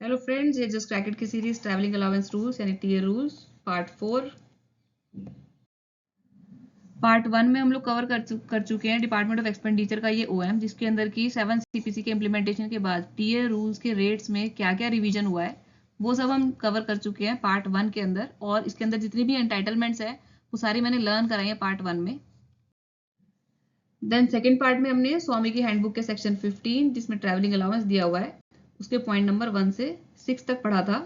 Hello friends, ये just क्रैकेट की series travelling allowance rules यानी टीए रूल्स पार्ट 4। पार्ट 1 में हम लोग कवर कर चुके हैं डिपार्टमेंट ऑफ एक्सपेंडिचर का ये ओएम, जिसके अंदर की 7 सीपीसी के इम्प्लीमेंटेशन के बाद टीए रूल्स के रेट्स में क्या क्या रिवीजन हुआ है वो सब हम कवर कर चुके हैं पार्ट 1 के अंदर। और इसके अंदर जितनी भी एंटाइटलमेंट्स है वो सारी मैंने लर्न कराई है पार्ट 1 में। देन सेकेंड पार्ट में हमने स्वामी की हैंडबुक के सेक्शन 15 जिसमें ट्रैवलिंग अलाउंस दिया हुआ है उसके पॉइंट नंबर 1 से 6 तक पढ़ा था।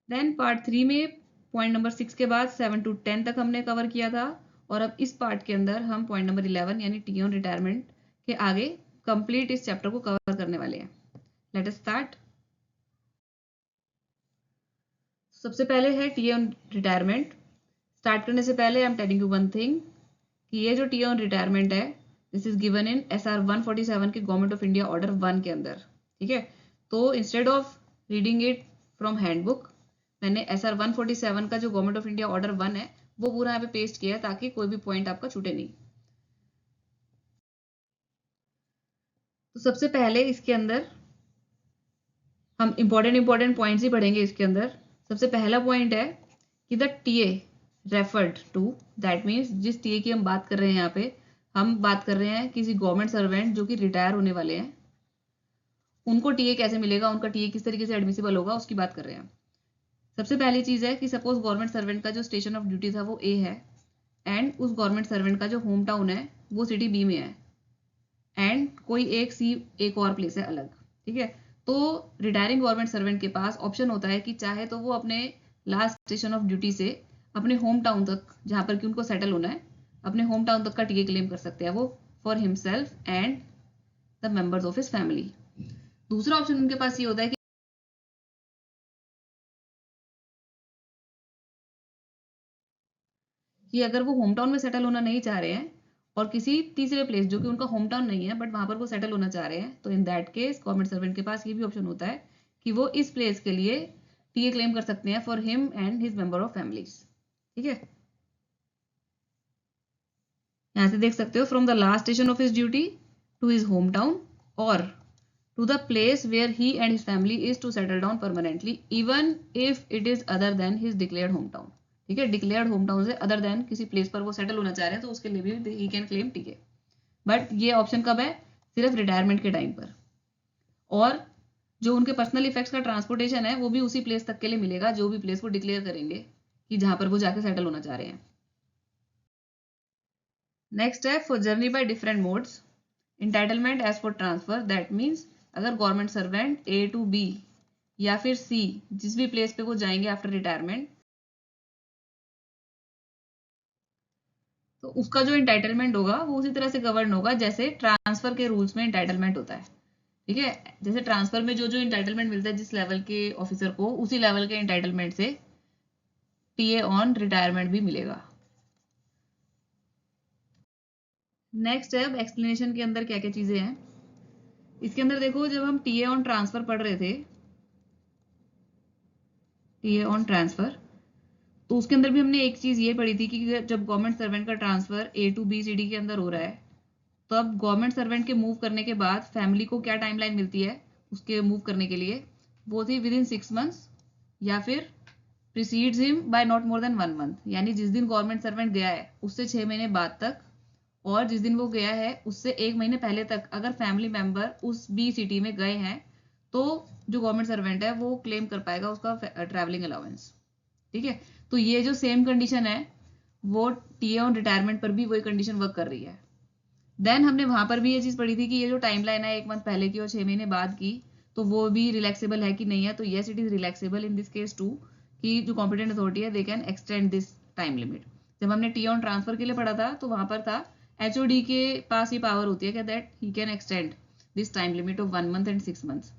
देन पार्ट 3 में पॉइंट नंबर 6 के बाद 7 to 10 तक हमने कवर किया था। और अब इस पार्ट के अंदर हम पॉइंट नंबर 11 यानी टी ऑन रिटायरमेंट के आगे कंप्लीट इस चैप्टर को कवर करने वाले हैं। Let us start. सबसे पहले है टी ऑन रिटायरमेंट। स्टार्ट करने से पहले I am telling you one thing कि ये जो टी ऑन रिटायरमेंट है this is given in SR 147 के गवर्नमेंट ऑफ इंडिया ऑर्डर 1 के अंदर। ठीक है, तो instead of reading it from handbook मैंने SR 147 का जो गवर्नमेंट ऑफ इंडिया ऑर्डर 1 है वो पूरा यहाँ पे पेस्ट किया है ताकि कोई भी पॉइंट आपका छूटे नहीं। तो सबसे पहले इसके अंदर हम इंपॉर्टेंट पॉइंट्स ही पढ़ेंगे। इसके अंदर सबसे पहला पॉइंट है कि the TA referred to, that means जिस टीए की हम बात कर रहे हैं यहाँ पे हम बात कर रहे हैं किसी गवर्नमेंट सर्वेंट जो कि रिटायर होने वाले हैं, उनको टीए कैसे मिलेगा, उनका टीए किस तरीके से एडमिसिबल होगा उसकी बात कर रहे हैं। सबसे पहली चीज है कि सपोज गवर्नमेंट सर्वेंट का जो स्टेशन ऑफ ड्यूटी था वो ए है एंड उस गवर्नमेंट सर्वेंट का जो होम टाउन है वो सिटी बी में है एंड कोई एक और प्लेस है अलग। ठीक है, तो रिटायरिंग गवर्नमेंट सर्वेंट के पास ऑप्शन होता है कि चाहे तो वो अपने लास्ट स्टेशन ऑफ ड्यूटी से अपने होम टाउन तक जहां पर कि उनको सेटल होना है अपने होम टाउन तक का टीए क्लेम कर सकते हैं वो for himself and the members of his family. दूसरा ऑप्शन उनके पास ये होता है कि अगर वो होम टाउन में सेटल होना नहीं चाह रहे हैं और किसी तीसरे प्लेस जो कि उनका होम टाउन नहीं है बट वहां पर वो सेटल होना चाह रहे हैं, तो in that case government servant के पास ये भी ऑप्शन होता है कि वो इस प्लेस के लिए टीए क्लेम कर सकते हैं for him and his member of families. ठीक है, यहाँ से देख सकते हो from the last station of his duty to his home town और to the place where he and his family is to settle down permanently even if it is other than his declared home town. ठीक है, declared home town से other than किसी place पर वो settle होना चाह रहे हैं तो उसके लिए भी he can claim TA. But ये ऑप्शन कब है? सिर्फ रिटायरमेंट के टाइम पर। और जो उनके पर्सनल इफेक्ट्स का ट्रांसपोर्टेशन है वो भी उसी प्लेस तक के लिए मिलेगा जो भी प्लेस वो डिक्लेयर करेंगे कि जहां पर वो जाके सेटल होना चाह रहे हैं। नेक्स्ट है for journey by different modes entitlement as for transfer. That means अगर government servant A to B या फिर सी जिस भी प्लेस पे वो जाएंगे आफ्टर रिटायरमेंट तो उसका जो इंटाइटलमेंट होगा वो उसी तरह से गवर्न होगा जैसे ट्रांसफर के रूल्स में इंटाइटलमेंट होता है। ठीक है, जैसे ट्रांसफर में जो जो इंटाइटलमेंट मिलता है जिस लेवल के ऑफिसर को उसी लेवल के इंटाइटलमेंट से टीए ऑन रिटायरमेंट भी मिलेगा। नेक्स्ट है अब एक्सप्लेनेशन के अंदर क्या क्या चीजें हैं। इसके अंदर देखो जब हम टीए ऑन ट्रांसफर पढ़ रहे थे, टीए ऑन ट्रांसफर, तो उसके अंदर भी हमने एक चीज ये पढ़ी थी कि जब गवर्नमेंट सर्वेंट का transfer A to B C D के अंदर हो रहा है तो अब गवर्नमेंट सर्वेंट के मूव करने के बाद फैमिली को क्या टाइमलाइन मिलती है उसके मूव करने के लिए, वो थी विद इन 6 months या फिर precedes him by not more than 1 month, यानी जिस दिन गवर्नमेंट सर्वेंट गया है उससे 6 महीने बाद तक और जिस दिन वो गया है उससे 1 महीने पहले तक अगर फैमिली मेंबर उस बी सिटी में गए हैं तो जो गवर्नमेंट सर्वेंट है वो क्लेम कर पाएगा उसका ट्रैवलिंग अलाउंस। ठीक है, तो ये जो सेम कंडीशन है वो टीए ऑन रिटायरमेंट पर भी वही कंडीशन वर्क कर रही है। देन हमने वहां पर भी ये चीज पढ़ी थी कि ये जो टाइमलाइन है 1 month पहले की और 6 महीने बाद की तो वो भी रिलैक्सेबल है कि नहीं है, तो yes it is relaxable in this case too कि जो कॉम्पिटेंट अथॉरिटी है they can extend this time limit. जब हमने टी ऑन ट्रांसफर के लिए पढ़ा था तो वहां पर था एचओडी के पास ये पावर होती है कि that he can extend this time limit of 1 month and 6 months,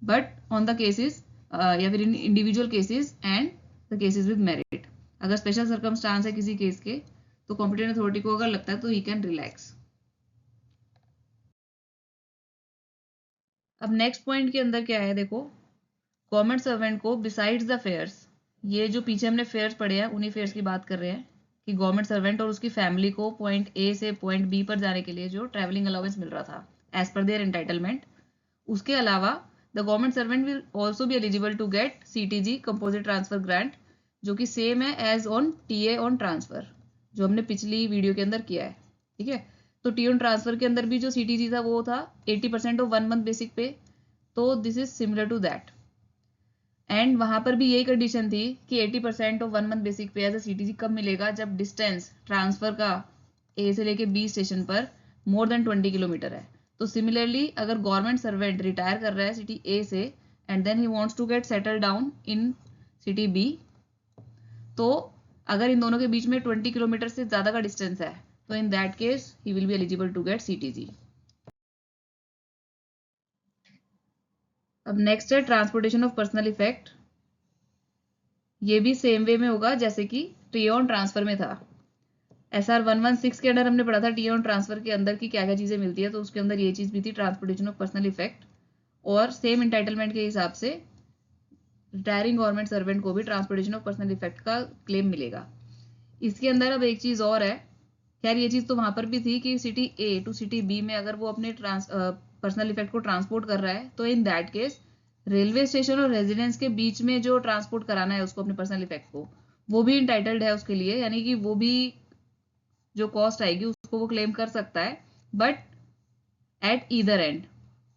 but on the cases या फिर in individual cases and the cases with merit, अगर स्पेशल सर्कमस्टांस है किसी केस के तो कॉम्पिटेंट अथॉरिटी को अगर लगता है तो ही कैन रिलैक्स। अब नेक्स्ट पॉइंट के अंदर क्या है देखो, गवर्नमेंट सर्वेंट को बिसाइड्स द फेयर्स, ये जो पीछे हमने फेयर्स पढ़े हैं उन्हीं फेयर्स की बात कर रहे हैं कि गवर्नमेंट सर्वेंट और उसकी फैमिली को पॉइंट ए से पॉइंट बी पर जाने के लिए जो ट्रैवलिंग अलाउंस मिल रहा था एज पर देयर एंटाइटलमेंट, उसके अलावा the government servant will also be eligible to get CTG composite transfer grant, जो कि सेम है as on TA on transfer, जो हमने पिछली वीडियो के अंदर किया है। ठीक है, तो TA ऑन ट्रांसफर के अंदर भी जो CTG था वो था 80% ऑफ 1 मंथ बेसिक पे, तो this is similar to that. And वहां पर भी यही कंडीशन थी कि 80% of 1 month basic pay as a CTG कब मिलेगा, जब डिस्टेंस ट्रांसफर का A से लेके B स्टेशन पर मोर देन 20 किलोमीटर है। तो सिमिलरली अगर गवर्नमेंट सर्वेंट रिटायर कर रहा है सिटी A से and then he wants to get settle down in city B, तो अगर इन दोनों के बीच में 20 किलोमीटर से ज्यादा का डिस्टेंस है तो in that case he will be eligible to get CTG। अब नेक्स्ट है ट्रांसपोर्टेशन ऑफ पर्सनल इफेक्ट। ये भी सेम वे में होगा जैसे कि TA ऑन ट्रांसफर में था। SR 116 के अंदर हमने पढ़ा था TA ऑन ट्रांसफर के अंदर की क्या क्या चीजें मिलती है, तो उसके अंदर ये चीज भी थी ट्रांसपोर्टेशन ऑफ पर्सनल इफेक्ट, और सेम इंटाइटलमेंट के हिसाब से रिटायरिंग गवर्नमेंट सर्वेंट को भी ट्रांसपोर्टेशन ऑफ पर्सनल इफेक्ट का क्लेम मिलेगा। इसके अंदर अब एक चीज और है, खैर ये चीज तो वहां पर भी थी कि city A to city B में अगर वो अपने पर्सनल इफेक्ट को ट्रांसपोर्ट कर रहा है तो in that case railway station और रेजिडेंस के बीच में जो ट्रांसपोर्ट कराना है उसको अपने पर्सनल इफेक्ट को, वो भी इंटाइटल्ड है उसके लिए, यानी कि वो भी जो कॉस्ट आएगी उसको वो क्लेम कर सकता है, बट एट ईदर एंड,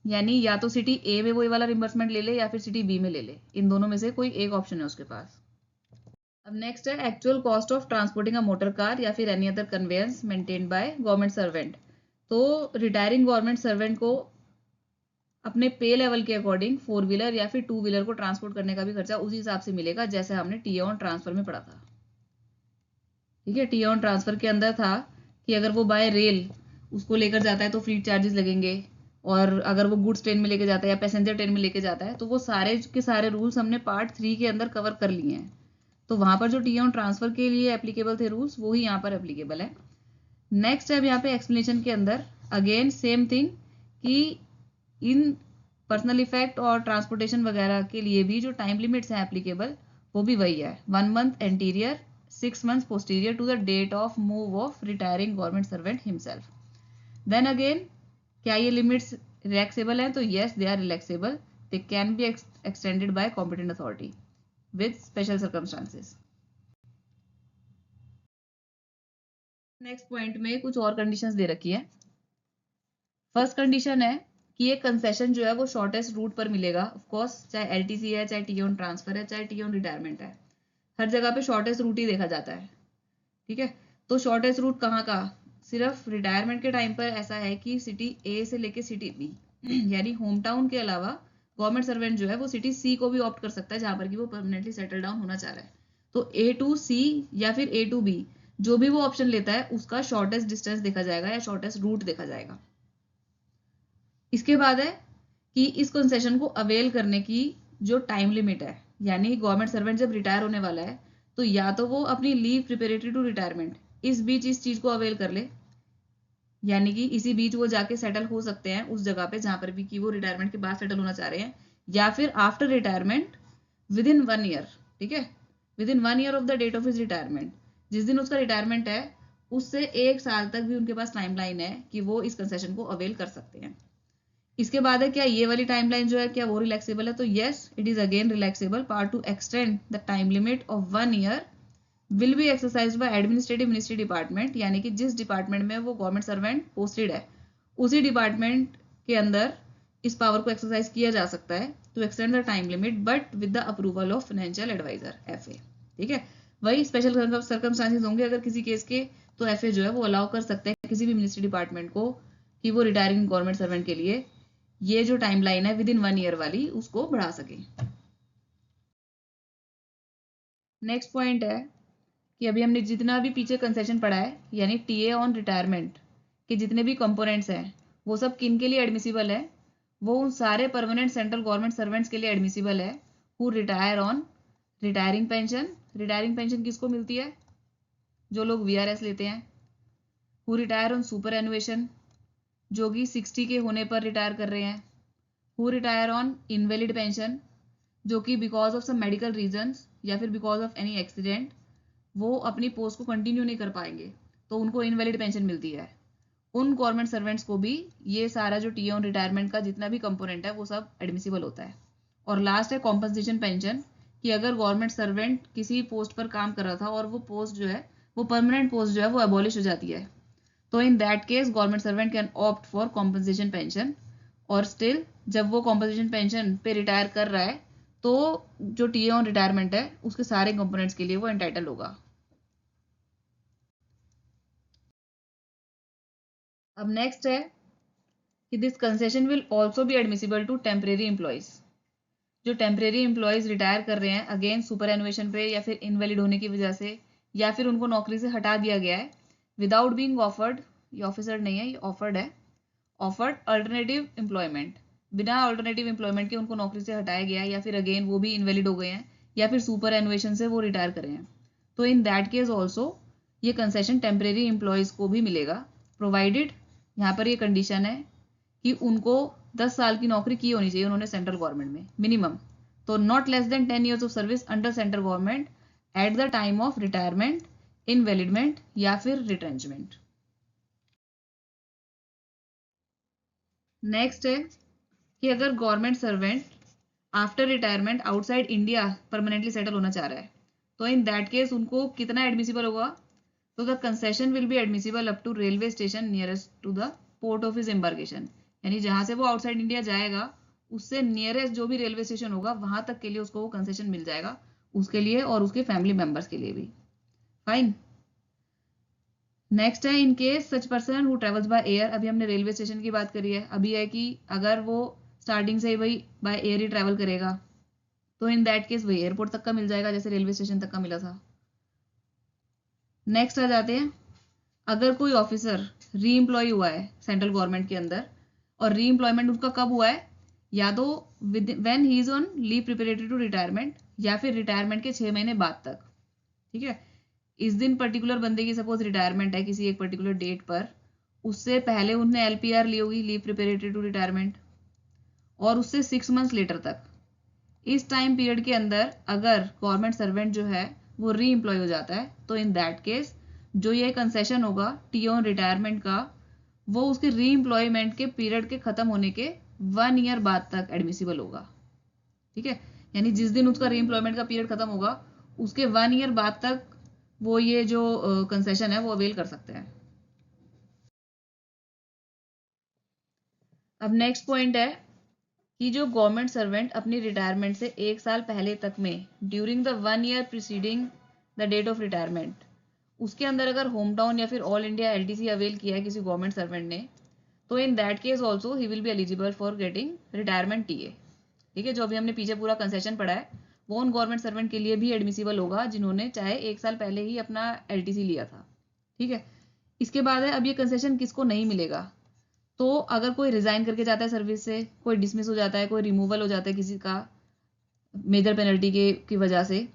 यानी या तो सिटी A में वही वाला रिम्बर्समेंट ले ले या फिर सिटी B में ले ले, इन दोनों में से कोई एक ऑप्शन है उसके पास। अब नेक्स्ट है actual cost of transporting a motor car या फिर any other conveyance maintained by government servant. तो रिटायरिंग गवर्नमेंट सर्वेंट को अपने पे लेवल के अकॉर्डिंग 4 व्हीलर या फिर 2 व्हीलर को ट्रांसपोर्ट करने का भी खर्चा उसी हिसाब से मिलेगा जैसे हमने TA ऑन ट्रांसफर में पढ़ा था। ठीक है, TA ऑन ट्रांसफर के अंदर था कि अगर वो बाय रेल उसको लेकर जाता है तो फ्लीट चार्जेस लगेंगे, और अगर वो गुड्स ट्रेन में लेके जाता है या पैसेंजर ट्रेन में लेके जाता है तो वो सारे के सारे रूल्स हमने पार्ट 3 के अंदर कवर कर लिए हैं। तो वहां पर जो TA ऑन ट्रांसफर के लिए एप्लीकेबल थे रूल्स वो ही यहाँ पर एप्लीकेबल है। नेक्स्ट है यहाँ पे एक्सप्लेनेशन के अंदर अगेन सेम थिंग कि इन पर्सनल इफेक्ट और ट्रांसपोर्टेशन वगैरह के लिए भी जो टाइम लिमिट्स हैं एप्लीकेबल वो भी वही है, 1 month anterior 6 months posterior to the date of move of retiring government servant himself. Then again, क्या ये limits relaxable हैं? तो yes, they are relaxable. They can be extended by competent authority with special circumstances. Next point में कुछ और conditions दे रखी है। First condition है कि ये कंसेशन जो है वो शॉर्टेस्ट रूट पर मिलेगा। ऑफ कोर्स चाहे LTC है, चाहे TA ऑन ट्रांसफर है, चाहे TA ऑन रिटायरमेंट है, हर जगह पे शॉर्टेस्ट रूट ही देखा जाता है। ठीक है, तो शॉर्टेस्ट रूट कहाँ का, सिर्फ रिटायरमेंट के टाइम पर ऐसा है कि सिटी A से लेके सिटी B यानी होम टाउन के अलावा गवर्नमेंट सर्वेंट जो है वो सिटी C को भी ऑप्ट कर सकता है जहां पर कि वो परमानेंटली सेटल डाउन होना चाह रहा है। तो A to C या फिर A to B जो भी वो ऑप्शन लेता है उसका शॉर्टेस्ट डिस्टेंस देखा जाएगा या शॉर्टेस्ट रूट देखा जाएगा। इसके बाद है कि इस कंसेशन को अवेल करने की जो टाइम लिमिट है, यानी गवर्नमेंट सर्वेंट जब रिटायर होने वाला है तो या तो वो अपनी लीव प्रिपेरेटरी टू रिटायरमेंट इस बीच इस चीज को अवेल कर ले, यानी कि इसी बीच वो जाके सेटल हो सकते हैं उस जगह पे जहां पर भी कि वो रिटायरमेंट के बाद सेटल होना चाह रहे हैं, या फिर after retirement within 1 year. ठीक है, within 1 year of the date of his retirement, जिस दिन उसका रिटायरमेंट है उससे 1 साल तक भी उनके पास टाइमलाइन है कि वो इस कंसेशन को अवेल कर सकते हैं। इसके बाद है क्या ये वाली टाइमलाइन जो है क्या वो रिलैक्सेबल है, तो yes it is again relaxable. Part two extend the time limit of 1 year will be exercise by administrative ministry department, यानी कि जिस डिपार्टमेंट में वो गवर्नमेंट सर्वेंट पोस्टेड है उसी डिपार्टमेंट के अंदर इस पावर को एक्सरसाइज किया जा सकता है to extend the time limit but with the approval of financial adviser FA। ठीक है, वही स्पेशल सर्कमस्टांसेस होंगे अगर किसी केस के, तो FA जो है वो अलाउ कर सकते हैं किसी भी मिनिस्ट्री डिपार्टमेंट को कि वो रिटायरिंग गवर्नमेंट सर्वेंट के लिए ये जो टाइमलाइन है विद इन 1 ईयर वाली उसको बढ़ा सके। नेक्स्ट पॉइंट है कि अभी हमने जितना भी पीछे कंसेशन पढ़ा है यानी TA ऑन रिटायरमेंट के जितने भी कंपोनेंट्स हैं वो सब किन के लिए एडमिसिबल है, वो उन सारे परमानेंट सेंट्रल गवर्नमेंट सर्वेंट्स के लिए एडमिसिबल है who retire on retiring pension. Retiring pension किसको मिलती है, जो लोग VRS लेते हैं। हु रिटायर ऑन सुपर एनुएशन, जो कि 60 के होने पर रिटायर कर रहे हैं। Who retire on invalid pension, जो कि because of some medical reasons या फिर बिकॉज ऑफ एनी एक्सीडेंट वो अपनी पोस्ट को कंटिन्यू नहीं कर पाएंगे तो उनको इनवैलिड पेंशन मिलती है। उन गवर्नमेंट सर्वेंट्स को भी ये सारा जो टी ऑन रिटायरमेंट का जितना भी कंपोनेंट है वो सब एडमिसिबल होता है। और लास्ट है कॉम्पनसेशन पेंशन, कि अगर गवर्नमेंट सर्वेंट किसी पोस्ट पर काम कर रहा था और वो पोस्ट जो है वो परमानेंट पोस्ट जो है वो अबॉलिश हो जाती है, तो in that case government servant can opt for compensation pension. और स्टिल जब वो कॉम्पनसेशन पेंशन पे रिटायर कर रहा है तो जो टी ऑन रिटायरमेंट है उसके सारे कंपोनेंट्स के लिए वो एंटाइटल होगा। अब नेक्स्ट है कि this concession will also be admissible to temporary employees. जो टेम्परेरी एम्प्लॉयज रिटायर कर रहे हैं अगेन सुपर एनुएशन पे या फिर इनवैलिड होने की वजह से, या फिर उनको नौकरी से हटा दिया गया है विदाउट बीइंग ऑफर्ड, ये ऑफिसर नहीं है ये ऑफर्ड है, ऑफर्ड अल्टरनेटिव एम्प्लॉयमेंट, बिना अल्टरनेटिव एम्प्लॉयमेंट के उनको नौकरी से हटाया गया है, या फिर अगेन वो भी इनवैलिड हो गए हैं, या फिर सुपर एनुएशन से वो रिटायर करे हैं, तो इन दैट केस ऑल्सो ये कंसेशन टेम्परेरी एम्प्लॉयज को भी मिलेगा, प्रोवाइडेड यहाँ पर ये कंडीशन है कि उनको 10 साल की नौकरी की होनी चाहिए उन्होंने सेंट्रल गवर्नमेंट में मिनिमम, तो not less than 10 years of service under central government at the time of retirement, invalidment या फिर रिट्रेंचमेंट। नेक्स्ट है कि अगर government servant after retirement outside India permanently settle होना चाह रहा है, तो इन दैट केस उनको कितना एडमिसिबल होगा, तो the concession will be admissible up to railway station nearest to the port of his embarkation, यानी जहां से वो आउटसाइड इंडिया जाएगा उससे नियरेस्ट जो भी रेलवे स्टेशन होगा वहां तक के लिए उसको वो कंसेशन मिल जाएगा, उसके लिए और उसके फैमिली मेंबर्स के लिए भी। फाइन। नेक्स्ट है in case such person who travels by air, अभी हमने रेलवे स्टेशन की बात करी है, अभी है कि अगर वो स्टार्टिंग से ही वही बाय एयर ही ट्रैवल करेगा तो इन दैट केस वही एयरपोर्ट तक का मिल जाएगा जैसे रेलवे स्टेशन तक का मिला था। नेक्स्ट आ जाते हैं, अगर कोई ऑफिसर री एम्प्लॉय हुआ है सेंट्रल गवर्नमेंट के अंदर, और री एम्प्लॉयमेंट उसका कब हुआ है, या तो when he is on leave preparatory to retirement या फिर रिटायरमेंट के 6 महीने बाद तक, ठीक है। इस दिन पर्टिकुलर बंदे की सपोज रिटायरमेंट है किसी एक पर्टिकुलर डेट पर, उससे पहले उन्हें एलपीआर ली होगी लीव प्रिपरेटरी टू रिटायरमेंट, और उससे 6 months लेटर तक, इस टाइम पीरियड के अंदर अगर गवर्नमेंट सर्वेंट जो है वो री एम्प्लॉय हो जाता है, तो इन दैट केस जो ये कंसेशन होगा टी ऑन रिटायरमेंट का वो उसके री एम्प्लॉयमेंट के पीरियड के खत्म होने के 1 year बाद तक एडमिसिबल होगा, ठीक है। यानी जिस दिन उसका री एम्प्लॉयमेंट का पीरियड खत्म होगा उसके 1 year बाद तक वो ये जो कंसेशन है वो अवेल कर सकते हैं। अब नेक्स्ट पॉइंट है कि जो गवर्नमेंट सर्वेंट अपनी रिटायरमेंट से 1 साल पहले तक में during the 1 year preceding the date of retirement उसके अंदर अगर होम टाउन या फिर ऑल इंडिया एलटीसी अवेल किया है किसी गवर्नमेंट सर्वेंट ने, तो in that case also he will be eligible for getting retirement TA, ठीक है। जो अभी हमने पीछे पूरा कंसेशन पढ़ा है वो उन गवर्नमेंट सर्वेंट के लिए भी एडमिसिबल होगा जिन्होंने चाहे 1 साल पहले ही अपना एलटीसी लिया था, ठीक है। इसके बाद है अब ये कंसेशन किसको नहीं मिलेगा, तो अगर कोई रिजाइन करके जाता है सर्विस से, कोई डिसमिस हो जाता है, कोई रिमूवल हो जाता है किसी का मेजर पेनल्टी की वजह से,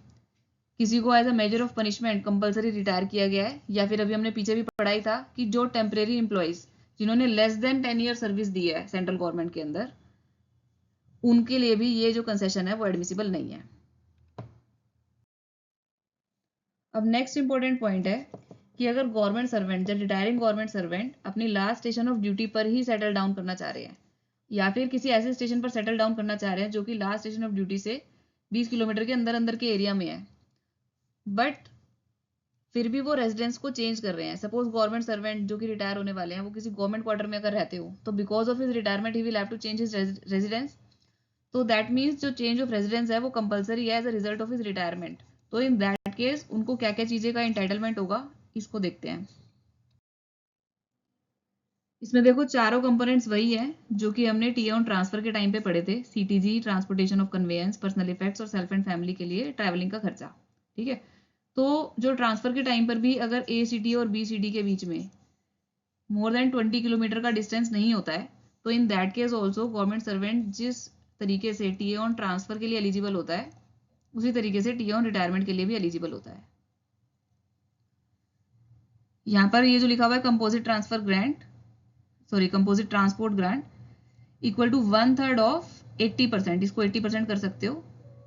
किसी को as a major of punishment compulsory retire किया गया है, या फिर अभी हमने पीछे भी पढ़ाई था कि जो टेम्परेरी एम्प्लॉयज जिन्होंने लेस देन 10 year सर्विस दी है सेंट्रल गवर्नमेंट के अंदर, उनके लिए भी ये जो कंसेशन है वो एडमिसिबल नहीं है। अब नेक्स्ट इंपॉर्टेंट पॉइंट है कि अगर गवर्नमेंट सर्वेंट जब रिटायरिंग गवर्नमेंट सर्वेंट अपनी लास्ट स्टेशन ऑफ ड्यूटी पर ही सेटल डाउन करना चाह रहे हैं, या फिर किसी ऐसे स्टेशन पर सेटल डाउन करना चाह रहे हैं जो कि लास्ट स्टेशन ऑफ ड्यूटी से 20 किलोमीटर के अंदर अंदर के एरिया में है, बट फिर भी वो रेजिडेंस को चेंज कर रहे हैं, सपोज गवर्नमेंट सर्वेंट जो कि रिटायर होने वाले हैं वो किसी गवर्नमेंट क्वार्टर में अगर रहते हो तो because of his retirement he will have to change his residence, तो दैट मीन्स जो चेंज ऑफ रेजिडेंस है वो कंपलसरी है as a result of his retirement, तो इन दैट केस उनको क्या क्या चीजें का इंटाइटलमेंट होगा इसको देखते हैं। इसमें देखो चारों कंपोनेंट्स वही है जो कि हमने टी ऑन ट्रांसफर के टाइम पे पढ़े थे, CTG transportation of conveyance, personal effects और सेल्फ एंड फैमिली के लिए ट्रैवलिंग का खर्चा, ठीक है। तो जो ट्रांसफर के टाइम पर भी अगर ए सिटी और बी सिटी के बीच में मोर देन 20 किलोमीटर का डिस्टेंस नहीं होता है, तो in that case also government servant जिस तरीके से टी ऑन ट्रांसफर के लिए एलिजिबल होता है उसी तरीके से टी ऑन रिटायरमेंट के लिए भी एलिजिबल होता है। यहाँ पर ये जो लिखा हुआ है composite transfer grant, sorry composite transport grant equal to 1/3 of 80%, इसको 80% कर सकते हो,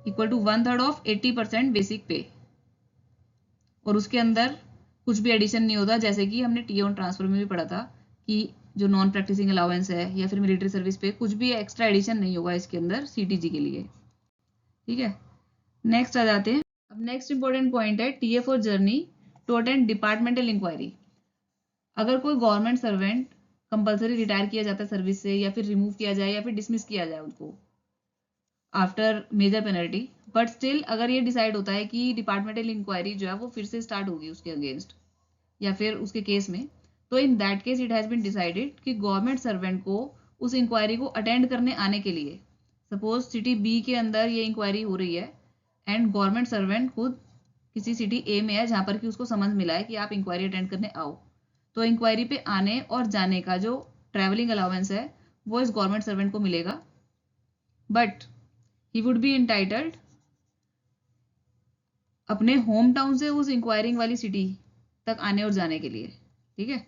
इक्वल टू 1/3 ऑफ 80% बेसिक पे, और उसके अंदर कुछ भी एडिशन नहीं होता, जैसे कि हमने टी ऑन ट्रांसफर में भी पढ़ा था कि जो नॉन प्रैक्टिसिंग अलाउंस है या फिर मिलिट्री सर्विस पे कुछ भी एक्स्ट्रा एडिशन नहीं होगा इसके अंदर सीटीजी के लिए। ठीक है, नेक्स्ट आ जाते हैं। अब नेक्स्ट इंपॉर्टेंट पॉइंट है TA for journey to attend departmental inquiry. अगर कोई गवर्नमेंट सर्वेंट कंपलसरी रिटायर किया जाता है सर्विस से या फिर रिमूव किया जाए या फिर डिसमिस किया जाए उनको after major penalty, but still अगर ये डिसाइड होता है कि डिपार्टमेंटल इंक्वायरी जो है वो फिर से स्टार्ट होगी उसके अगेंस्ट या फिर उसके केस में, तो in that case it has been decided कि गवर्नमेंट सर्वेंट को उस इंक्वायरी को अटेंड करने आने के लिए, सपोज सिटी बी के अंदर ये इंक्वायरी हो रही है एंड गवर्नमेंट सर्वेंट खुद किसी सिटी ए में है जहां पर कि उसको समझ मिला है कि आप इंक्वायरी अटेंड करने आओ, तो इंक्वायरी पे आने और जाने का जो ट्रैवलिंग अलाउंस है वो इस गवर्नमेंट सर्वेंट को मिलेगा, but he would be entitled अपने होम टाउन से उस इंक्वायरिंग वाली सिटी तक आने और जाने के लिए। ठीक है,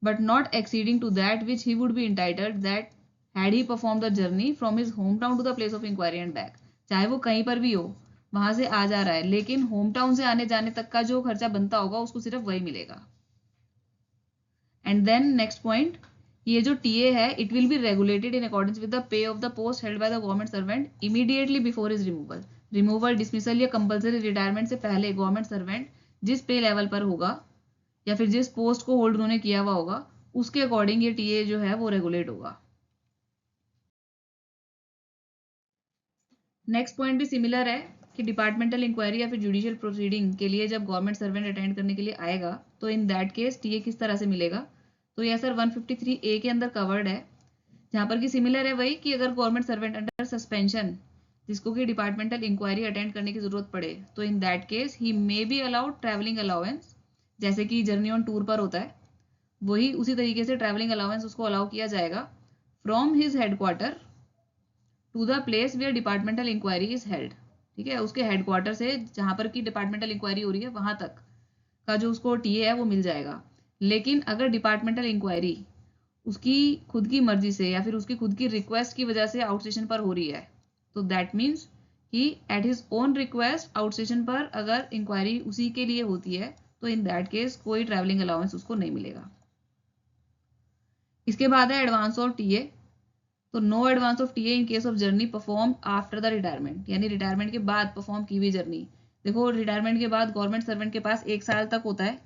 but not exceeding to that which he would be entitled that had he perform the journey from his home town to the place of inquiry and back. चाहे वो कहीं पर भी हो, वहां से आ जा रहा है, लेकिन होम टाउन से आने जाने तक का जो खर्चा बनता होगा उसको सिर्फ वही मिलेगा। एंड देन नेक्स्ट पॉइंट, ये जो टीए है it will be regulated in accordance with the pay of the post held by the government servant immediately before his removal. Removal, dismissal या कंपलसरी रिटायरमेंट से पहले गवर्नमेंट सर्वेंट जिस पे level पर होगा या फिर जिस पोस्ट को होल्ड उन्होंने किया हुआ होगा उसके अकॉर्डिंग ये टीए जो है वो रेगुलेट होगा। नेक्स्ट पॉइंट भी सिमिलर है कि डिपार्टमेंटल इंक्वायरी या फिर जुडिशियल प्रोसीडिंग के लिए जब गवर्नमेंट सर्वेंट अटेंड करने के लिए आएगा तो इन दैट केस टीए किस तरह से मिलेगा, तो यह सर 153A के अंदर कवर्ड है, जहां पर कि सिमिलर है वही कि अगर गवर्नमेंट सर्वेंट अंडर सस्पेंशन जिसको कि डिपार्टमेंटल इंक्वायरी अटेंड करने की जरूरत पड़े, तो in that case he may be allowed travelling allowance, जैसे कि जर्नी ऑन टूर पर होता है वही उसी तरीके से ट्रैवलिंग अलाउंस उसको अलाउ किया जाएगा from his headquarter to the place where departmental inquiry is held. ठीक है, उसके हेडक्वार्टर से जहां पर की डिपार्टमेंटल इंक्वायरी हो रही है वहां तक का जो उसको टीए है वो मिल जाएगा। लेकिन अगर डिपार्टमेंटल इंक्वायरी उसकी खुद की मर्जी से या फिर उसकी खुद की रिक्वेस्ट की वजह से आउट स्टेशन पर हो रही है, तो दैट मीन्स कि at his own request out station पर अगर इंक्वायरी उसी के लिए होती है तो इन दैट केस कोई ट्रैवलिंग अलाउंस उसको नहीं मिलेगा। इसके बाद है एडवांस ऑफ टीए। तो no advance of TA in case of journey perform after the retirement, यानी रिटायरमेंट के बाद परफॉर्म की हुई जर्नी। देखो रिटायरमेंट के बाद गवर्नमेंट सर्वेंट के पास 1 साल तक होता है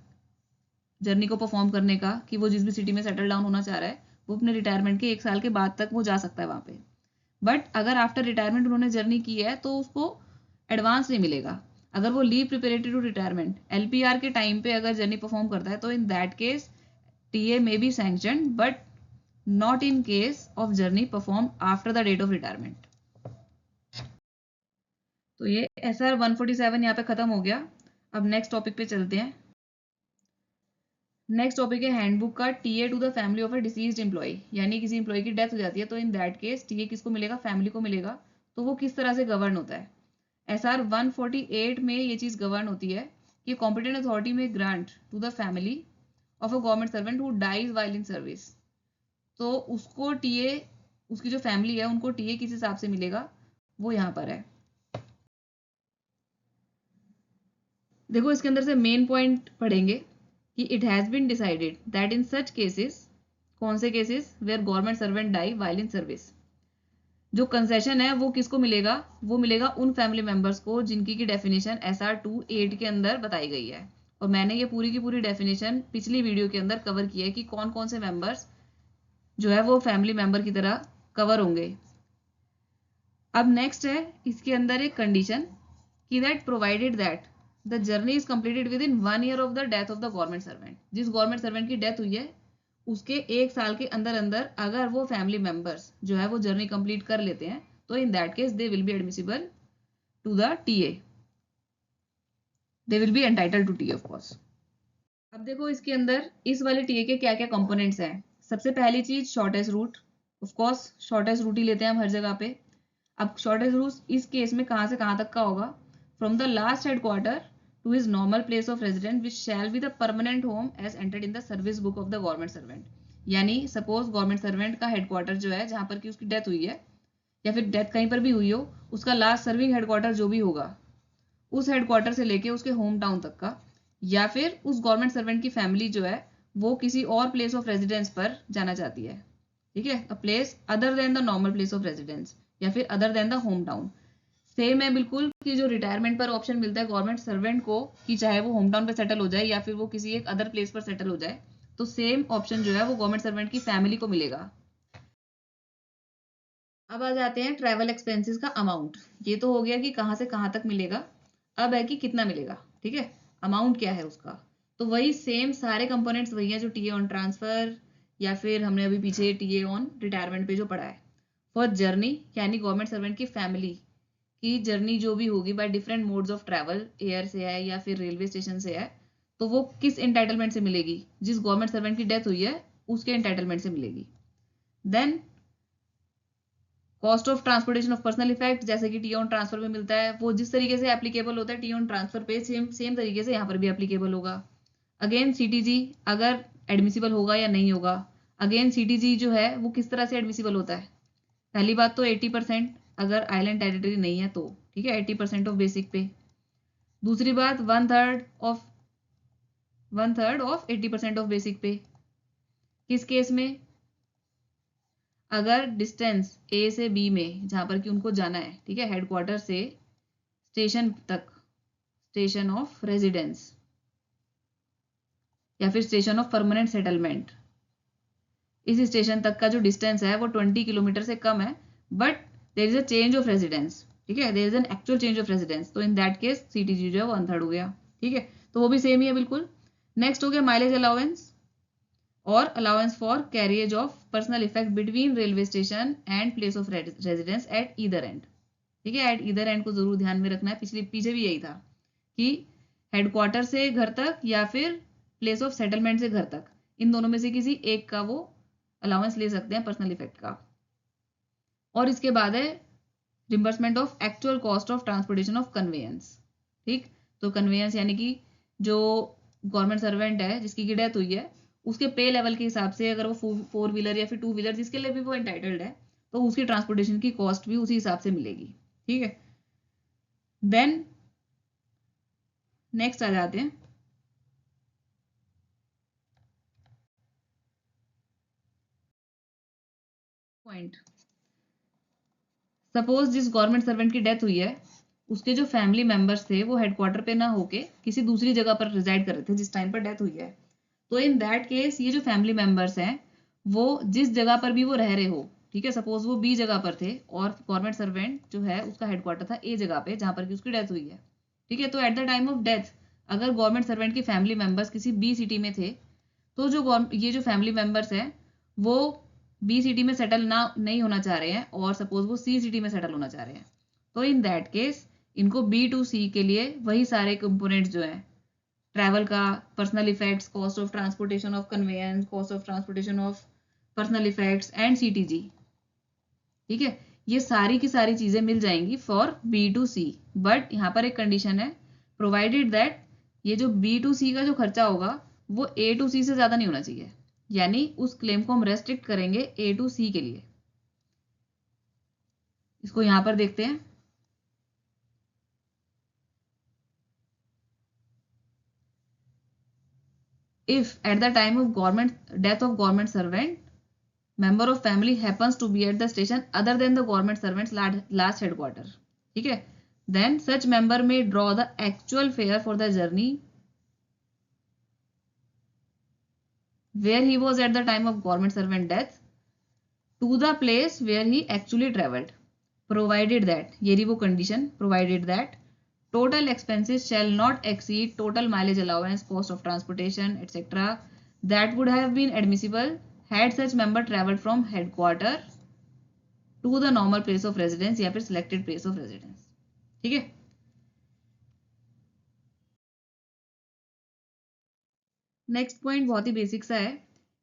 जर्नी को परफॉर्म करने का कि वो जिस भी सिटी में सेटल डाउन होना चाह रहा है वो अपने रिटायरमेंट के 1 साल के बाद तक वो जा सकता है वहां पे। बट अगर आफ्टर रिटायरमेंट उन्होंने जर्नी की है तो उसको एडवांस नहीं मिलेगा। अगर वो leave preparatory to retirement LPR के टाइम पे अगर जर्नी परफॉर्म करता है तो in that case TA may be sanction but not in case of journey performed after the date of retirement। तो ये SR 147 यहाँ पे खत्म हो गया। अब नेक्स्ट टॉपिक पे चलते हैं। नेक्स्ट टॉपिक है हैंडबुक का TA to the family of a deceased employee, यानी किसी एम्प्लॉय की डेथ हो जाती है तो इन दैट केस टीए किसको मिलेगा, फैमिली को मिलेगा। तो वो किस तरह से गवर्न होता है, SR 148 में ये चीज गवर्न होती है कि कॉम्पिटेंट अथॉरिटी में grant to the family of a government servant who dies while in service, तो उसको टीए, उसकी जो फैमिली है उनको टीए किस हिसाब से मिलेगा वो यहां पर है। देखो इसके अंदर से मेन पॉइंट पढ़ेंगे कि it has been decided that in such cases, कौन से cases, where government servant die while in service, जो कंसेशन है वो किसको मिलेगा, वो मिलेगा उन फैमिली मेंबर्स को जिनकी की डेफिनेशन SR 28 के अंदर बताई गई है। और मैंने ये पूरी की पूरी डेफिनेशन पिछली वीडियो के अंदर कवर की है कि कौन कौन से मेंबर्स जो है वो फैमिली मेंबर की तरह कवर होंगे। अब नेक्स्ट है इसके अंदर एक कंडीशन कि that provided that the journey is completed with in 1 year of the death of the government servant, जिस गवर्नमेंट सर्वेंट की डेथ हुई है उसके 1 साल के अंदर अंदर अगर वो फैमिली मेंबर्स जो है वो जर्नी कंप्लीट कर लेते हैं तो in that case they will be admissible to the TA, they will be entitled to TA of course. अब देखो इसके अंदर इस वाले टीए के क्या क्या कंपोनेंट्स हैं। सबसे पहली चीज shortest route, of course shortest route ही लेते हैं हम हर जगह पे। अब शॉर्टेस्ट रूट इस केस में कहां से कहां तक का होगा, from the last headquarter to his normal place of residence which shall be the permanent home as entered in the service book of the government servant. यानी सपोज गवर्नमेंट सर्वेंट का हेडक्वार्टर जो है जहां पर की उसकी डेथ हुई है या फिर डेथ कहीं पर भी हुई हो, उसका लास्ट सर्विंग हेडक्वार्टर जो भी होगा उस हेडक्वार्टर से लेके उसके होम टाउन तक का, या फिर उस गवर्नमेंट सर्वेंट की फैमिली जो है वो किसी और प्लेस ऑफ रेजिडेंस पर जाना चाहती है, ठीक है, a place other than the normal place of residence या फिर other than the home town. Same है बिल्कुल कि जो रिटायरमेंट पर ऑप्शन मिलता है गवर्नमेंट सर्वेंट को कि चाहे वो होम टाउन पे सेटल हो जाए या फिर वो किसी एक अदर प्लेस पर सेटल हो जाए, तो सेम ऑप्शन जो है वो गवर्नमेंट सर्वेंट की फैमिली को मिलेगा। अब आ जाते हैं ट्रैवल एक्सपेंसेस का अमाउंट। ये तो हो गया कि कहाँ से कहाँ तक मिलेगा, अब है कि कितना मिलेगा, ठीक है, अमाउंट क्या है उसका। तो वही सेम सारे कंपोनेंट्स वही हैं जो टीए ऑन ट्रांसफर या फिर हमने अभी पीछे टीए ऑन रिटायरमेंट पे जो पढ़ा है। फॉर जर्नी यानी गवर्नमेंट सर्वेंट की फैमिली की जर्नी जो भी होगी bye different modes of travel, air से है या फिर रेलवे स्टेशन से है, तो वो किस एंटाइटलमेंट से मिलेगी, जिस गवर्नमेंट सर्वेंट की डेथ हुई है उसके एंटाइटलमेंट से मिलेगी। Then cost of transportation of personal effect, जैसे कि टी ऑन ट्रांसफर में मिलता है, वो जिस तरीके से एप्लीकेबल होता है टी ऑन ट्रांसफर पे सेम तरीके से यहाँ पर भी एप्लीकेबल होगा। अगेन सीटीजी अगर एडमिसिबल होगा या नहीं होगा। अगेन सीटीजी जो है वो किस तरह से एडमिसिबल होता है, पहली बात तो 80% अगर आइलैंड टेरिटरी नहीं है तो, ठीक है, 80% ऑफ बेसिक पे। दूसरी बात one third of 80% of basic पे। किस केस में, अगर डिस्टेंस ए से बी में जहां पर कि उनको जाना है, ठीक है, हेडक्वार्टर से स्टेशन तक, स्टेशन ऑफ रेजिडेंस या फिर स्टेशन ऑफ परमानेंट सेटलमेंट, इस स्टेशन तक का जो डिस्टेंस है वो 20 किलोमीटर से कम है, but there is a change of residence, ठीक है, there is an actual change of residence, तो इन दैट केस सीटीजी जो है वो 1/3 हो गया, ठीक है, तो वो भी सेम ही है बिल्कुल। नेक्स्ट हो गया माइलेज अलाउंस और allowance for carriage of personal effect between railway station and place of residence at either end, ठीक है, एट ईदर एंड को जरूर ध्यान में रखना है, पीछे भी यही था कि हेडक्वार्टर से घर तक या फिर प्लेस ऑफ सेटलमेंट से घर तक, इन दोनों में से किसी एक का वो अलाउंस ले सकते हैं पर्सनल इफेक्ट का। और इसके बाद है reimbursement of actual cost of transportation of conveyance, ठीक, तो कन्वेयंस यानी कि जो गवर्नमेंट सर्वेंट है जिसकी की डेथ हुई है उसके पे लेवल के हिसाब से, अगर वो 4 व्हीलर या फिर 2 व्हीलर जिसके लिए भी वो एंटाइटल्ड है, तो उसकी ट्रांसपोर्टेशन की कॉस्ट भी उसी हिसाब से मिलेगी, ठीक है। देन नेक्स्ट आ जाते हैं पॉइंट। सपोज जिस गवर्नमेंट सर्वेंट की डेथ हुई है उसके जो फैमिली मेंबर्स थे वो हेडक्वार्टर पे ना होके किसी दूसरी जगह पर रिजाइड कर रहे थे जिस टाइम पर डेथ हुई है, तो इन दैट केस ये जो फैमिली मेंबर्स हैं वो जिस जगह पर भी वो रह रहे हो, ठीक है, सपोज वो बी जगह पर थे और गवर्नमेंट सर्वेंट जो है उसका हेडक्वार्टर था ए जगह पे जहां पर कि उसकी डेथ हुई है, ठीक है, तो eight the time of death अगर गवर्नमेंट सर्वेंट की फैमिली मेंबर्स किसी बी सिटी में थे, तो ये जो फैमिली मेंबर्स हैं वो बी सिटी में सेटल ना नहीं होना चाह रहे हैं और सपोज वो सी सिटी में सेटल होना चाह रहे हैं, तो इन दैट केस इनको बी टू सी के लिए वही सारे कंपोनेंट्स जो हैं ट्रैवल का, personal effects, cost of transportation of conveyance, cost of transportation of personal effects and CTG, ठीक है, ये सारी की सारी चीजें मिल जाएंगी for B to C, but यहाँ पर एक कंडीशन है, प्रोवाइडेड दैट ये जो बी टू सी का जो खर्चा होगा वो ए टू सी से ज्यादा नहीं होना चाहिए, यानी उस क्लेम को हम रेस्ट्रिक्ट करेंगे ए टू सी के लिए। इसको यहां पर देखते हैं, if at the time of death of government servant member of family happens to be at the station other than the government servant's last headquarter, ठीक है, then such member may draw the actual fare for the journey where he was at the time of government servant death to the place where he actually traveled, provided that, ये रही वो condition, provided that total expenses shall not exceed total mileage allowance, cost of transportation, etc. that would have been admissible had such member travelled from headquarter to the normal place of residence या फिर selected place of residence, ठीक है। Next point बहुत ही basic सा है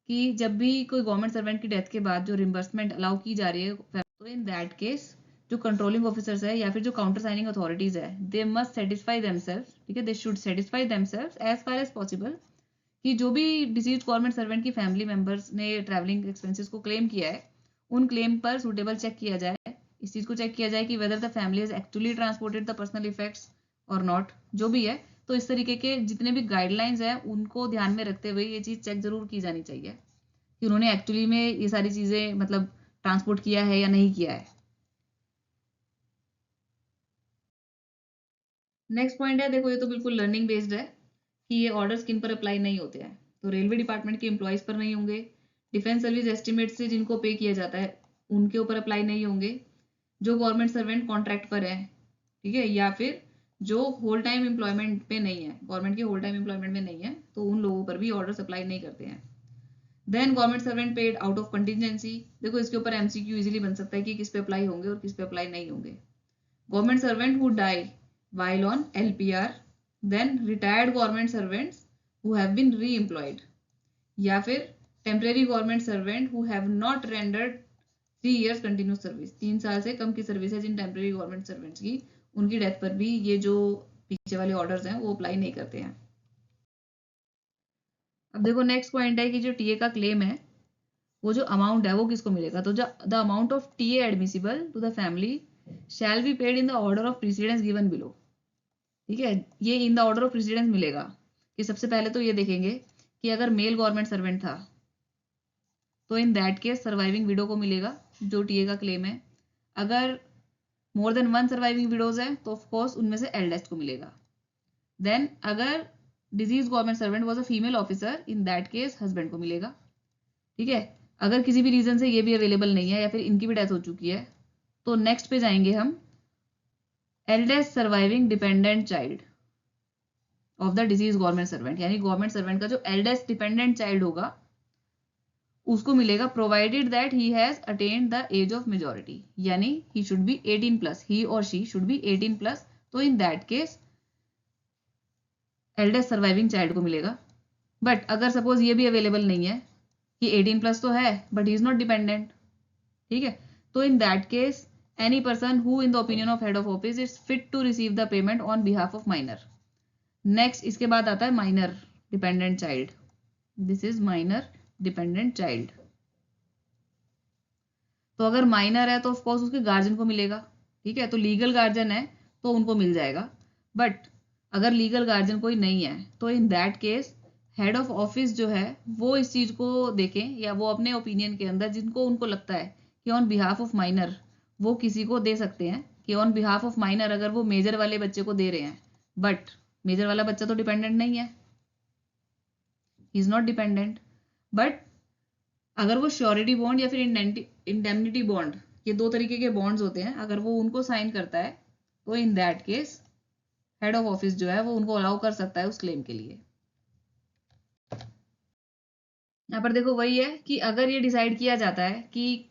कि जब भी कोई गवर्नमेंट सर्वेंट की डेथ के बाद जो रिम्बर्समेंट अलाउ की जा रही है, तो इन दैट केस जो कंट्रोलिंग ऑफिसर्स है या फिर जो काउंटर साइनिंग अथॉरिटीज है, दे मस्ट सेटिस्फाई देमसेल्फ, ठीक है, they should satisfy themselves as far as possible कि जो भी डिसीज गवर्नमेंट सर्वेंट की फैमिली मेंबर्स ने ट्रैवलिंग एक्सपेंसेस को क्लेम किया है उन क्लेम पर सुटेबल चेक किया जाए, इस चीज को चेक किया जाए कि whether the family has actually transported the personal effects और नॉट, जो भी है, तो इस तरीके के जितने भी गाइडलाइंस हैं उनको ध्यान में रखते हुए ये चीज़ चेक जरूर की जानी चाहिए कि उन्होंने एक्चुअली में ये सारी चीज़ें मतलब ट्रांसपोर्ट किया है या नहीं किया है। नेक्स्ट पॉइंट है, देखो ये तो बिल्कुल लर्निंग बेस्ड है कि ये ऑर्डर्स किन पर अप्लाई नहीं होते हैं। तो रेलवे डिपार्टमेंट के एम्प्लॉयज़ पर नहीं होंगे, डिफेंस सर्विस एस्टिमेट से जिनको पे किया जाता है उनके ऊपर अप्लाई नहीं होंगे, जो गवर्नमेंट सर्वेंट कॉन्ट्रैक्ट पर है, ठीक है, या फिर जो होल टाइम एम्प्लॉयमेंट पे नहीं है, गवर्नमेंट के होल टाइम एम्प्लॉयमेंट में नहीं है, तो उन लोगों पर भी ऑर्डर्स अप्लाई नहीं करते हैं। Then government servant paid out of contingency, देखो इसके ऊपर एमसीक्यू इजीली बन सकता है कि किस पे अप्लाई होंगे और किस पे अप्लाई नहीं होंगे। Government servant who die while on LPR, then retired government servants who have been re-employed, या फिर temporary government servant who have not rendered 3 years continuous service, 3 साल से कम की सर्विस है जिन टेम्परेरी गवर्नमेंट सर्वेंट्स की, उनकी डेथ पर भी ये जो पीछे वाले ऑर्डर्स हैं वो अप्लाई नहीं करते हैं। अब देखो नेक्स्ट पॉइंट है कि जो टीए का क्लेम है वो जो अमाउंट है वो किसको मिलेगा। तो the amount of TA admissible to the family shall be paid in the order of precedence given below, ठीक है, ये in the order of precedence मिलेगा। कि सबसे पहले तो ये देखेंगे कि अगर मेल गवर्नमेंट सर्वेंट था तो in that case surviving window को मिलेगा जो टीए का क्लेम है। अगर मोर देन 1 सर्वाइविंग विडोज है तो ऑफकोर्स उनमें से एल्डेस्ट को मिलेगा। देन अगर disease government servant was a female officer, in that case husband को मिलेगा, ठीक है। अगर किसी भी रीजन से ये भी अवेलेबल नहीं है या फिर इनकी भी डेथ हो चुकी है तो नेक्स्ट पे जाएंगे हम, eldest surviving dependent child of the deceased government servant, यानी गवर्नमेंट सर्वेंट का जो एल्डेस्ट डिपेंडेंट चाइल्ड होगा उसको मिलेगा provided that he has attained the age of majority, यानी he should be 18 plus, he और शी शुड बी 18 प्लस, तो in that case eldest surviving child को मिलेगा। बट अगर सपोज ये भी अवेलेबल नहीं है कि 18 प्लस तो है but he is not dependent, ठीक है, तो in that case any person who in the opinion of head of office is fit to receive the payment on behalf of minor. Next इसके बाद आता है minor dependent child, this is minor dependent child. तो अगर minor है तो of course उसके guardian को मिलेगा, ठीक है, तो लीगल गार्जियन है तो उनको मिल जाएगा। बट अगर लीगल गार्जियन कोई नहीं है तो in that case head of office जो है वो इस चीज को देखें या वो अपने ओपिनियन के अंदर जिनको उनको लगता है कि ऑन बिहाफ ऑफ माइनर वो किसी को दे सकते हैं, कि ऑन बिहाफ ऑफ माइनर अगर वो मेजर वाले बच्चे को दे रहे हैं, बट मेजर वाला बच्चा तो डिपेंडेंट नहीं है, ही इज नॉट डिपेंडेंट, बट अगर वो श्योरिटी बॉन्ड या फिर इंडेमनिटी बॉन्ड, ये 2 तरीके के बॉन्ड्स होते हैं, अगर वो उनको साइन करता है तो in that case head of office जो है वो उनको अलाउ कर सकता है उस क्लेम के लिए। यहाँ पर देखो वही है कि अगर ये डिसाइड किया जाता है कि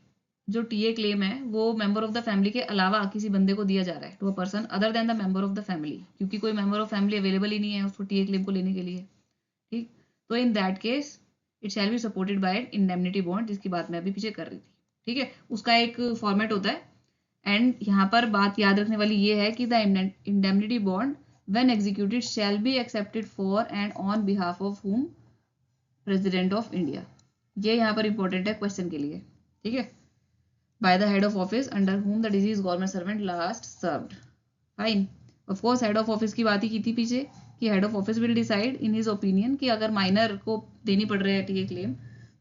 जो टीए क्लेम है वो मेंबर ऑफ द फैमिली के अलावा किसी बंदे को दिया जा रहा है to a person other than the member of the family, क्योंकि कोई मेंबर ऑफ फैमिली अवेलेबल ही नहीं है उसको टीए क्लेम को लेने के लिए, ठीक, तो in that case it shall be supported by indemnity bond, जिसकी बात मैं अभी पीछे कर रही थी, ठीक है, उसका एक फॉर्मेट होता है। एंड यहाँ पर बात याद रखने वाली ये है कि the indemnity bond when executed shall be accepted for and on behalf of हुम, प्रेसिडेंट ऑफ इंडिया, ये यहाँ पर इंपॉर्टेंट है क्वेश्चन के लिए, ठीक है, by the head of office under whom the deceased government servant last served, fine. Of course head of office की बात ही की थी पीछे कि head of office will decide in his opinion कि अगर माइनर को देनी पड़ रही है टीए क्लेम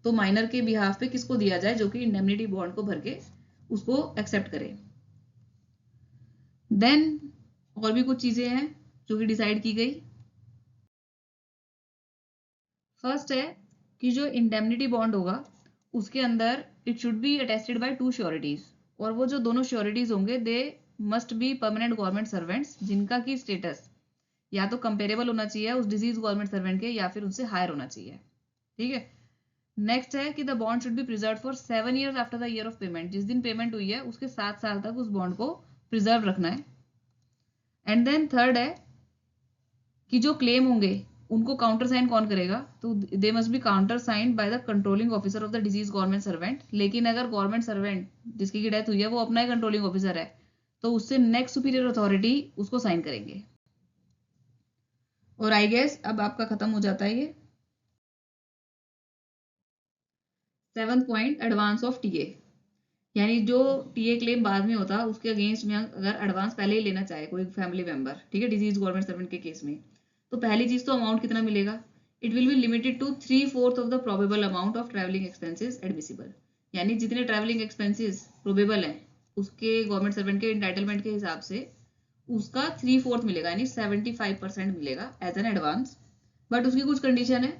तो माइनर के बिहाफ पे किसको दिया जाए जो कि इंडेमनिटी बॉन्ड को भर के उसको एक्सेप्ट करे। देन और भी कुछ चीजें हैं जो कि डिसाइड की गई। फर्स्ट है कि जो इंडेमनिटी बॉन्ड होगा उसके अंदर it should be attested bye 2 sureties, और वो जो दोनों श्योरिटीज होंगे they must be permanent government servants जिनका की स्टेटस या तो कंपेरेबल होना चाहिए उस डिजीज गवर्नमेंट सर्वेंट के या फिर उनसे हायर होना चाहिए, ठीक है। नेक्स्ट है कि the bond should be preserve for 7 years after the year of payment, जिस दिन पेमेंट हुई है उसके 7 साल तक उस बॉन्ड को प्रिजर्व रखना है। एंड देन थर्ड है कि जो क्लेम होंगे उनको काउंटर साइन कौन करेगा, तो they must be counter signed by the controlling officer of the deceased government servant, लेकिन अगर गवर्नमेंट सर्वेंट जिसकी की डेथ हुई है वो अपना ही कंट्रोलिंग ऑफिसर है तो उससे नेक्स्ट सुपीरियर अथॉरिटी उसको साइन करेंगे। और आई गेस अब आपका खत्म हो जाता है ये 7th point, advance of TA, यानी जो टीए क्लेम बाद में होता उसके अगेंस्ट में अगर एडवांस पहले ही लेना चाहे कोई फैमिली मेंबर, ठीक है, डिजीज गवर्नमेंट सर्वेंट के केस में, तो पहली चीज तो अमाउंट कितना मिलेगा, it will be limited to 3/4 of the probable amount of travelling expenses admissible, यानी जितने ट्रैवलिंग एक्सपेंसेस प्रोबेबल हैं उसके गवर्नमेंट सर्वेंट के इंटाइटलमेंट के हिसाब से उसका 3/4 मिलेगा, यानी 75% मिलेगा एज एन एडवांस। बट उसकी कुछ कंडीशन है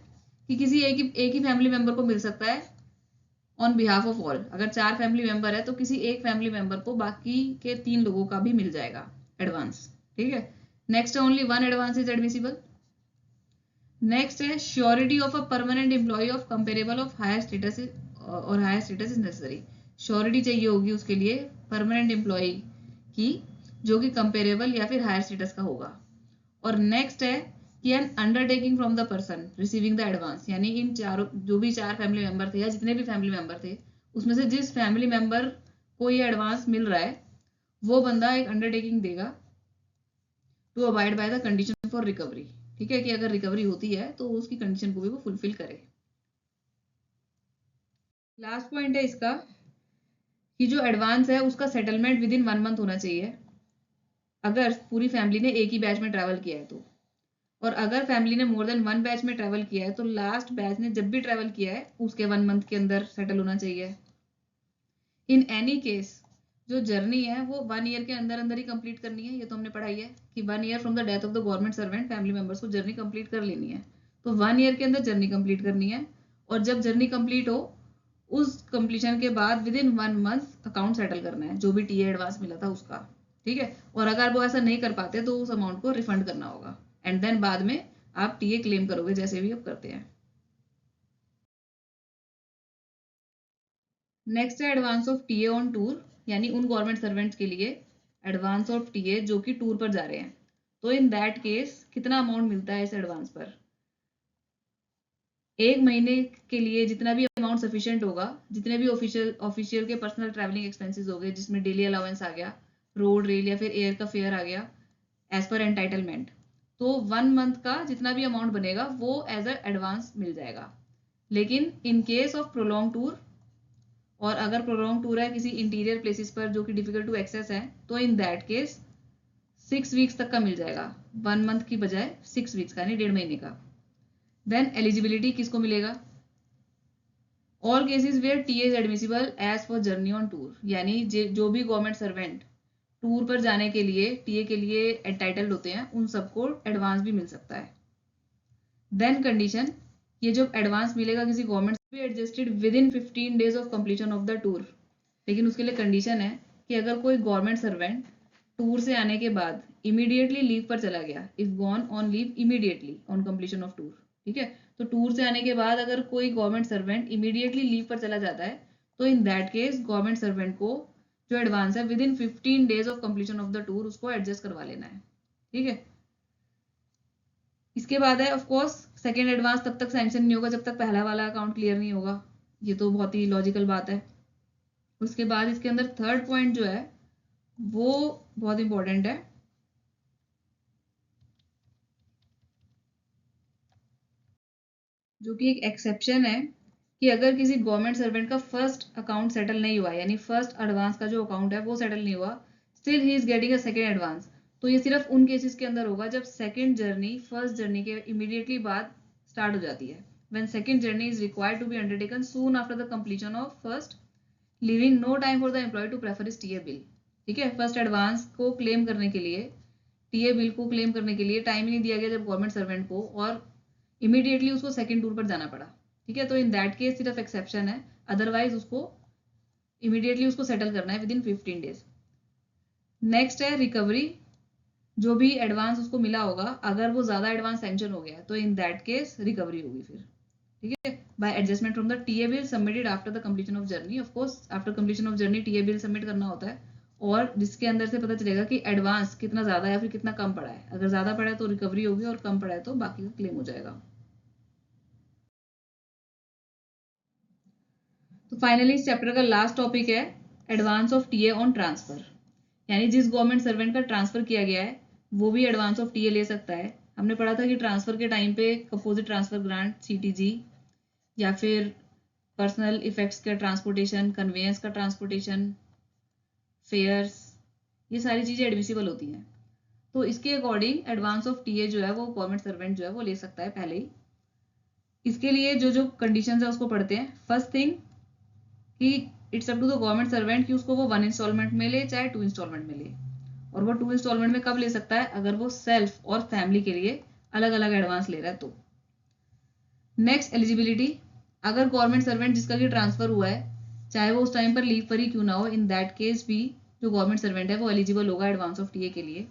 कि किसी एक ही फैमिली मेंबर को मिल सकता है ऑन बिहाफ ऑफ ऑल। अगर 4 फैमिली मेंबर है तो किसी एक फैमिली मेंबर को बाकी के 3 लोगों का भी मिल जाएगा एडवांस, ठीक है। Next only 1 advance is admissible. Next है surety of a permanent employ of comparable of higher status और higher status is necessary. Surety चाहिए होगी उसके लिए परमानेंट एम्प्लॉय की जो कि कंपेरेबल या फिर हायर स्टेटस का होगा। और नेक्स्ट है कि N undertaking from the person receiving the advance, यानी इन चारों जो भी 4 फैमिली मेंबर थे या जितने भी फैमिली मेंबर थे उसमें से जिस फैमिली मेंबर को ये एडवांस मिल रहा है वो बंदा एक अंडरटेकिंग देगा to abide by the condition for recovery, ठीक है, कि अगर रिकवरी होती है तो उसकी कंडीशन को भी वो फुलफिल करे। लास्ट पॉइंट है इसका कि जो एडवांस है उसका सेटलमेंट विद इन 1 मंथ होना चाहिए अगर पूरी फैमिली ने एक ही बैच में ट्रैवल किया है तो। और अगर फैमिली ने मोर देन 1 बैच में ट्रैवल किया है तो लास्ट बैच ने जब भी ट्रैवल किया है उसके 1 मंथ के अंदर सेटल होना चाहिए। इन एनी केस जो जर्नी है वो 1 ईयर के अंदर अंदर ही कंप्लीट करनी है, ये तो हमने पढ़ाई है कि 1 year from the death of the government servant family members को जर्नी कंप्लीट कर लेनी है। तो 1 ईयर के अंदर जर्नी कंप्लीट करनी है और जब जर्नी कंप्लीट हो उस कंप्लीशन के बाद with in 1 month account settle करना है जो भी टीए एडवांस मिला था उसका, ठीक है। और अगर वो ऐसा नहीं कर पाते तो उस अमाउंट को रिफंड करना होगा एंड देन बाद में आप टीए क्लेम करोगे जैसे भी आप करते हैं। नेक्स्ट है advance of TA on tour, यानी उन गवर्नमेंट सर्वेंट्स के लिए एडवांस ऑफ टीए जो कि टूर पर जा रहे हैं। तो इन दैट केस कितना अमाउंट मिलता है इस एडवांस पर, 1 महीने के लिए जितना भी अमाउंट सफिशिएंट होगा, जितने भी ऑफिशियल के पर्सनल ट्रैवलिंग एक्सपेंसेस हो गए जिसमें डेली अलाउंस आ गया, रोड रेल या फिर एयर का फेयर आ गया एज पर एंटाइटलमेंट, तो 1 मंथ का जितना भी अमाउंट बनेगा वो एज अ एडवांस मिल जाएगा। लेकिन इन केस ऑफ प्रोलॉन्ग टूर, और अगर प्रोलॉन्ग टूर है किसी इंटीरियर प्लेसेस पर जो कि डिफिकल्ट टू एक्सेस है, तो इन दैट केस 6 वीक्स तक का मिल जाएगा, 1 मंथ की बजाय 6 वीक्स का, यानी 1.5 महीने का। देन एलिजिबिलिटी किसको मिलेगा, all cases where T is admissible as for journey on tour, यानी जो भी गवर्नमेंट सर्वेंट टूर पर जाने के लिए टीए के लिए एंटाइटल्ड होते हैं उन सबको एडवांस भी मिल सकता है। देन कंडीशन, ये जो एडवांस मिलेगा किसी गवर्नमेंट से भी adjusted with in 15 days of completion of the tour, लेकिन उसके लिए कंडीशन है कि अगर कोई गवर्नमेंट सर्वेंट टूर से आने के बाद इमीडिएटली लीव पर चला गया, if gone on leave immediately on completion of tour, ठीक है, तो टूर से आने के बाद अगर कोई गवर्नमेंट सर्वेंट इमीडिएटली लीव पर चला जाता है तो in that case government servant को जो एडवांस है with in 15 days of completion of the tour उसको एडजस्ट करवा लेना है, ठीक है। इसके बाद है ऑफ कोर्स सेकेंड एडवांस तब तक सैंक्शन नहीं होगा जब तक पहला वाला अकाउंट क्लियर नहीं होगा, ये तो बहुत ही लॉजिकल बात है। उसके बाद इसके अंदर थर्ड पॉइंट जो है वो बहुत इंपॉर्टेंट है, जो कि एक एक्सेप्शन है कि अगर किसी गवर्नमेंट सर्वेंट का फर्स्ट अकाउंट सेटल नहीं हुआ, यानी फर्स्ट एडवांस का जो अकाउंट है वो सेटल नहीं हुआ, still he is getting a second advance, तो ये सिर्फ उन केसेस के अंदर होगा जब सेकेंड जर्नी फर्स्ट जर्नी के इमीडिएटली बाद स्टार्ट हो जाती है, when second journey is required to be undertaken soon after the completion of first, leaving no time for the employee to prefer is TA bill, ठीक है। First advance को claim करने के लिए, टीए बिल को क्लेम करने के लिए टाइम ही नहीं दिया गया जब गवर्नमेंट सर्वेंट को, और इमीडिएटली उसको सेकेंड टूर पर जाना पड़ा, ठीक है। तो इन दैट केस सिर्फ एक्सेप्शन है, अदरवाइज उसको इमीडिएटली उसको सेटल करना है विद इन 15 डेज। नेक्स्ट है रिकवरी, जो भी एडवांस उसको मिला होगा अगर वो ज्यादा एडवांस सैंक्शन हो गया तो इन दैट केस रिकवरी होगी फिर, ठीक है, by adjustment from the TA bill submitted after the completion of journey. Of course after completion of journey TA bill submit करना होता है और जिसके अंदर से पता चलेगा कि एडवांस कितना ज्यादा है या फिर कितना कम पड़ा है, अगर ज्यादा पड़ा है तो रिकवरी होगी और कम पड़ा है तो बाकी का क्लेम हो जाएगा। तो फाइनली इस चैप्टर का लास्ट टॉपिक है advance of TA on transfer, यानी जिस गवर्नमेंट सर्वेंट का ट्रांसफर किया गया है वो भी एडवांस ऑफ टीए ले सकता है। हमने पढ़ा था कि ट्रांसफर के टाइम पे कंपोजिट ट्रांसफर ग्रांट सीटीजी या फिर पर्सनल इफेक्ट्स का ट्रांसपोर्टेशन, कन्वेंस का ट्रांसपोर्टेशन, फेयर्स, ये सारी चीजें एडमिसिबल होती हैं। तो इसके अकॉर्डिंग एडवांस ऑफ टीए जो है वो गवर्नमेंट सर्वेंट जो है वो ले सकता है पहले ही। इसके लिए जो जो कंडीशंस है उसको पढ़ते हैं। फर्स्ट थिंग कि it's up to the government servant कि उसको वो 1 इंस्टॉलमेंट में ले चाहे 2 इंस्टॉलमेंट में ले, और वो 2 इंस्टॉलमेंट में कब ले सकता है, अगर वो सेल्फ और फैमिली के लिए अलग अलग एडवांस ले रहा है तो। नेक्स्ट एलिजिबिलिटी, अगर गवर्नमेंट सर्वेंट जिसका कि ट्रांसफर हुआ है चाहे वो उस टाइम पर लीव पर ही क्यों ना हो, इन दैट केस भी जो गवर्नमेंट सर्वेंट है वो एलिजिबल होगा एडवांस ऑफ टीए के लिए।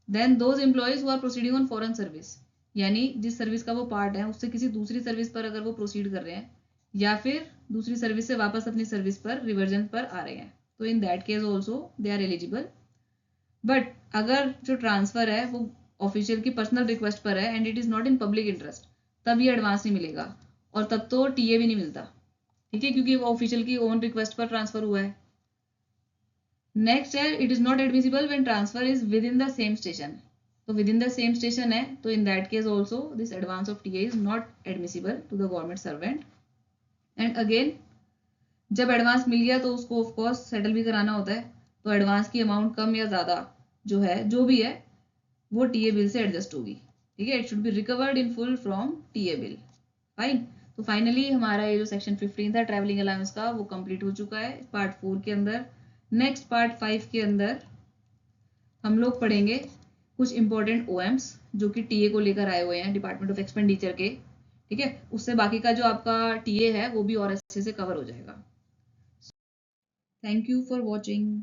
Then those employees who are proceeding on foreign service, यानी जिस सर्विस का वो पार्ट है उससे किसी दूसरी सर्विस पर अगर वो प्रोसीड कर रहे हैं या फिर दूसरी सर्विस से वापस अपनी सर्विस पर रिवर्जन पर आ रहे हैं, तो in that case also they are eligible. But अगर जो ट्रांसफर है वो ऑफिशियल की पर्सनल रिक्वेस्ट पर है and it is not in public interest, तब ये एडवांस नहीं मिलेगा और तब तो टीए भी नहीं मिलता, ठीक है, क्योंकि वो ऑफिशियल की ओन रिक्वेस्ट पर ट्रांसफर हुआ है। नेक्स्ट है it is not admissible when transfer is within the same station, तो within the same station है तो in that case also this advance of TA is not admissible to the government servant. And again जब advance मिल गया तो उसको of course settle भी कराना होता है, तो एडवांस की अमाउंट कम या ज़्यादा जो है जो भी है वो टीए बिल से एडजस्ट होगी, ठीक है, it should be recovered in full from TA bill. Fine, तो फाइनली हमारा ये जो सेक्शन 15 था ट्रैवलिंग अलाउंस का वो कंप्लीट हो चुका है पार्ट 4 के अंदर। नेक्स्ट पार्ट 5 के अंदर हम लोग पढ़ेंगे कुछ इंपॉर्टेंट ओएम्स जो कि टीए को लेकर आए हुए हैं डिपार्टमेंट ऑफ एक्सपेंडिचर के, ठीक है, उससे बाकी का जो आपका टीए है वो भी और अच्छे से कवर हो जाएगा। Thank you for watching.